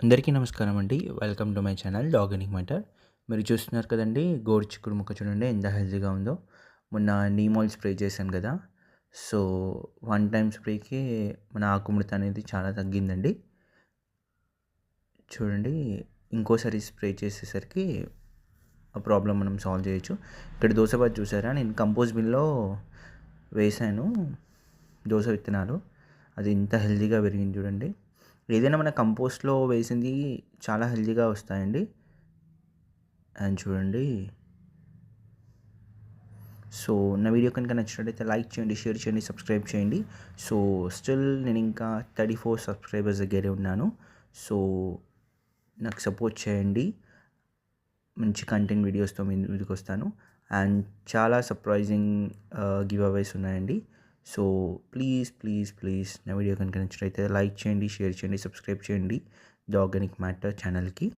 అందరికీ నమస్కారం అండి. వెల్కమ్ టు మై ఛానల్ డార్గానిక్ మ్యాటర్. మీరు చూస్తున్నారు కదండీ, గోరుచిక్కుడు ముక్క చూడండి ఎంత హెల్తీగా ఉందో. మొన్న నీమ్ ఆయిల్ స్ప్రే చేశాను కదా! సో, వన్ టైమ్ స్ప్రేకి మన ఆకుముడత అనేది చాలా తగ్గిందండి. చూడండి, ఇంకోసారి స్ప్రే చేసేసరికి ఆ ప్రాబ్లమ్ మనం సాల్వ్ చేయొచ్చు. ఇక్కడ దోసపాటు చూసారా, నేను కంపోస్ట్ బిన్‌లో వేశాను దోస విత్తనాలు. అది ఎంత హెల్తీగా పెరిగింది చూడండి. ఏదైనా మన కంపోస్ట్‌లో వేసింది చాలా హెల్తీగా వస్తాయండి. అండ్ చూడండి. సో, నా వీడియో కనుక నచ్చినట్టయితే లైక్ చేయండి, షేర్ చేయండి, సబ్స్క్రైబ్ చేయండి. సో, స్టిల్ నేను ఇంకా 34 సబ్స్క్రైబర్స్ దగ్గరే ఉన్నాను. సో, నాకు సపోర్ట్ చేయండి. మంచి కంటెంట్ వీడియోస్‌తో మీ ముందుకొస్తాను. అండ్ చాలా సర్ప్రైజింగ్ గివ్ అవేస్ ఉన్నాయండి. సో, ప్లీజ్ నా వీడియో కనుక నచ్చినట్టయితే లైక్ చేయండి, షేర్ చేయండి, సబ్స్క్రైబ్ చేయండి ద ఆర్గానిక్ మ్యాటర్ ఛానల్‌కి.